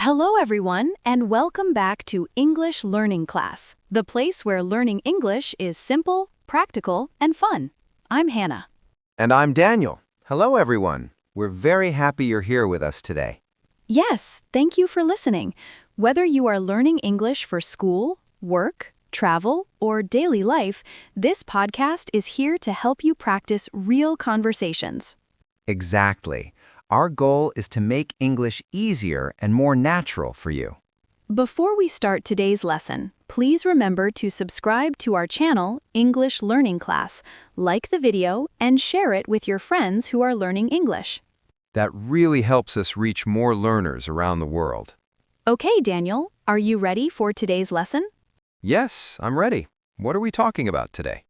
Hello, everyone, and welcome back to English Learning Class, the place where learning English is simple, practical, and fun. I'm Hannah. And I'm Daniel. Hello, everyone. We're very happy you're here with us today. Yes, thank you for listening. Whether you are learning English for school, work, travel, or daily life, this podcast is here to help you practice real conversations. Exactly. Our goal is to make English easier and more natural for you. Before we start today's lesson, please remember to subscribe to our channel, English Learning Class, like the video, and share it with your friends who are learning English. That really helps us reach more learners around the world. Okay, Daniel, are you ready for today's lesson? Yes, I'm ready. What are we talking about today?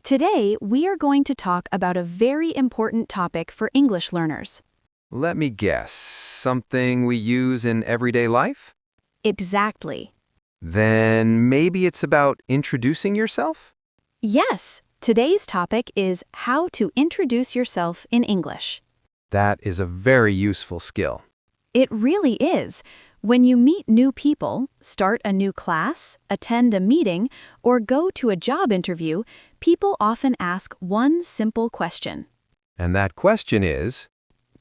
Today, we are going to talk about a very important topic for English learners. Let me guess. Something we use in everyday life? Exactly. Then maybe it's about introducing yourself? Yes, today's topic is how to introduce yourself in English. That is a very useful skill. It really is. When you meet new people, start a new class, attend a meeting, or go to a job interview, people often ask one simple question. And that question is,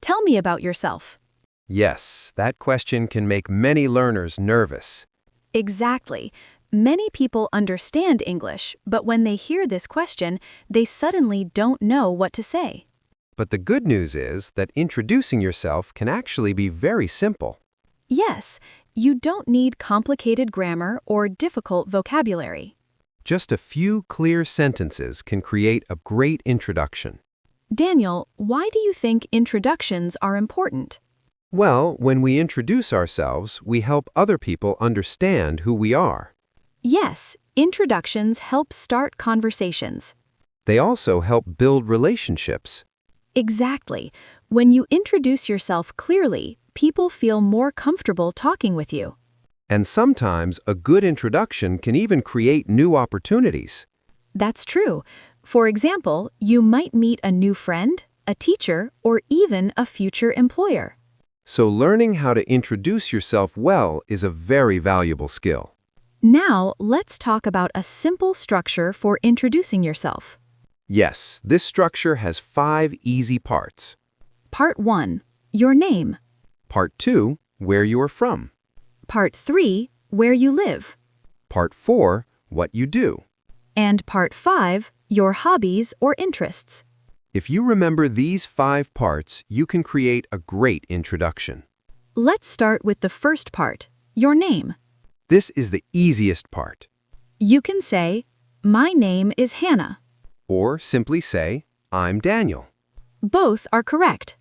Tell me about yourself. yes, that question can make many learners nervous. Exactly. Many people understand English, but when they hear this question, they suddenly don't know what to say. But the good news is that introducing yourself can actually be very simple. Yes, you don't need complicated grammar or difficult vocabulary. Just a few clear sentences can create a great introduction. Daniel, why do you think introductions are important? Well, when we introduce ourselves, we help other people understand who we are. Yes, introductions help start conversations. They also help build relationships. Exactly. When you introduce yourself clearly, people feel more comfortable talking with you. And sometimes a good introduction can even create new opportunities. That's true. For example, you might meet a new friend, a teacher, or even a future employer. So learning how to introduce yourself well is a very valuable skill. Now, let's talk about a simple structure for introducing yourself. Yes, this structure has 5 easy parts. Part 1. Your name. Part 2, where you are from. Part 3. Where you live. Part 4, what you do. And Part 5. Your hobbies or interests. If you remember these 5 parts, you can create a great introduction. Let's start with the first part, your name. This is the easiest part. You can say, My name is Hannah. Or simply say, I'm Daniel. Both are correct.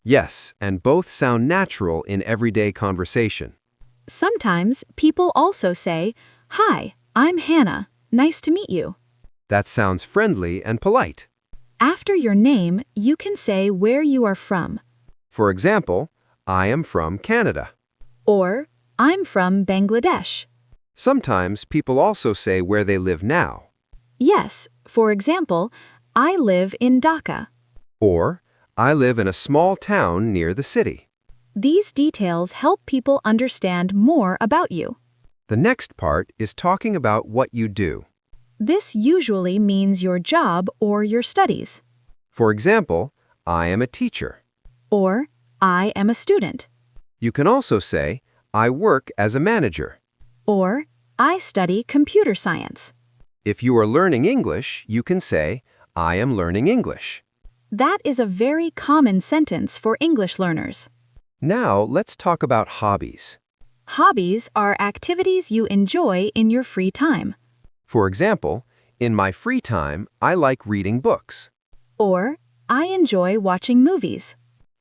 Yes, and both sound natural in everyday conversation. Sometimes people also say, Hi, I'm Hannah. Nice to meet you. That sounds friendly and polite. After your name, you can say where you are from. For example, I am from Canada. Or, I'm from Bangladesh. Sometimes people also say where they live now. Yes, for example, I live in Dhaka. Or, I live in a small town near the city. These details help people understand more about you. The next part is talking about what you do. This usually means your job or your studies. For example, I am a teacher. Or, I am a student. You can also say, I work as a manager. Or, I study computer science. If you are learning English, you can say, I am learning English. That is a very common sentence for English learners. Now, let's talk about hobbies. Hobbies are activities you enjoy in your free time. For example, in my free time, I like reading books. Or, I enjoy watching movies.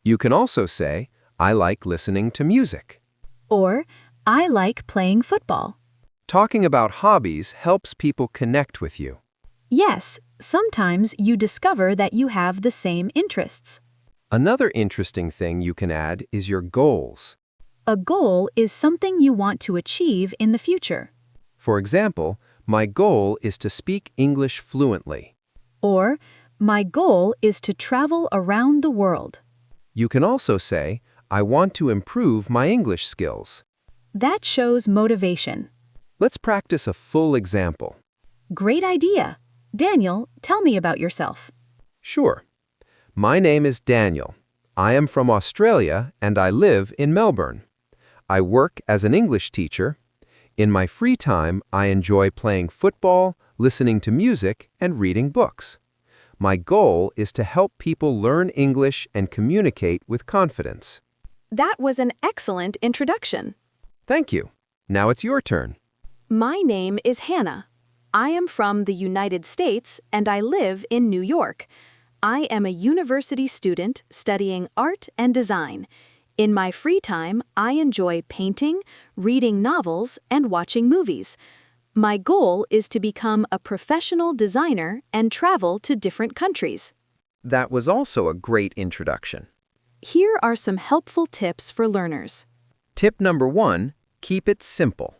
You can also say, I like listening to music. Or, I like playing football. Talking about hobbies helps people connect with you. Yes, sometimes you discover that you have the same interests. Another interesting thing you can add is your goals. A goal is something you want to achieve in the future. For example, my goal is to speak English fluently. Or, my goal is to travel around the world. You can also say, I want to improve my English skills. That shows motivation. Let's practice a full example. Great idea. Daniel, tell me about yourself. Sure. My name is Daniel. I am from Australia and I live in Melbourne. I work as an English teacher. In my free time, I enjoy playing football, listening to music, and reading books. My goal is to help people learn English and communicate with confidence. That was an excellent introduction. Thank you. Now it's your turn. My name is Hannah. I am from the United States and I live in New York. I am a university student studying art and design. In my free time, I enjoy painting, reading novels, and watching movies. My goal is to become a professional designer and travel to different countries. That was also a great introduction. Here are some helpful tips for learners. Tip number 1, keep it simple.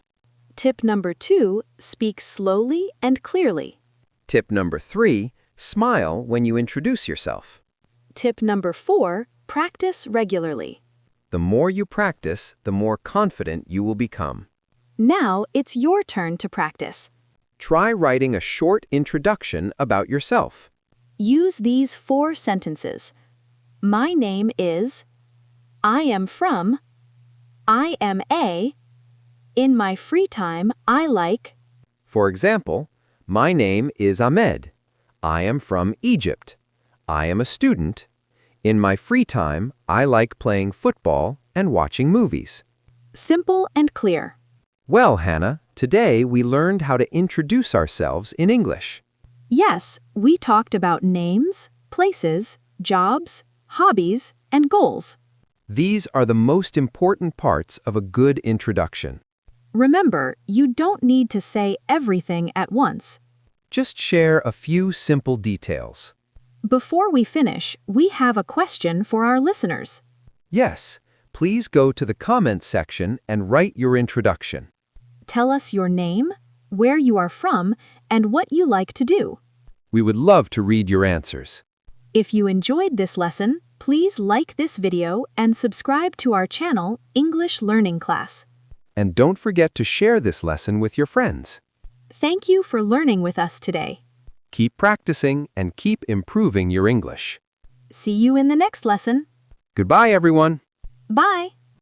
Tip number 2, speak slowly and clearly. Tip number 3, smile when you introduce yourself. Tip number 4, practice regularly. The more you practice, the more confident you will become. Now it's your turn to practice. Try writing a short introduction about yourself. Use these 4 sentences. My name is, I am from, I am a, in my free time I like. For example, my name is Ahmed. I am from Egypt. I am a student. In my free time, I like playing football and watching movies. Simple and clear. Well, Hannah, today we learned how to introduce ourselves in English. Yes, we talked about names, places, jobs, hobbies, and goals. These are the most important parts of a good introduction. Remember, you don't need to say everything at once. Just share a few simple details. Before we finish, we have a question for our listeners. Yes, please go to the comments section and write your introduction. Tell us your name, where you are from, and what you like to do. We would love to read your answers. If you enjoyed this lesson, please like this video and subscribe to our channel, English Learning Class. And don't forget to share this lesson with your friends. Thank you for learning with us today. Keep practicing and keep improving your English. See you in the next lesson. Goodbye, everyone. Bye.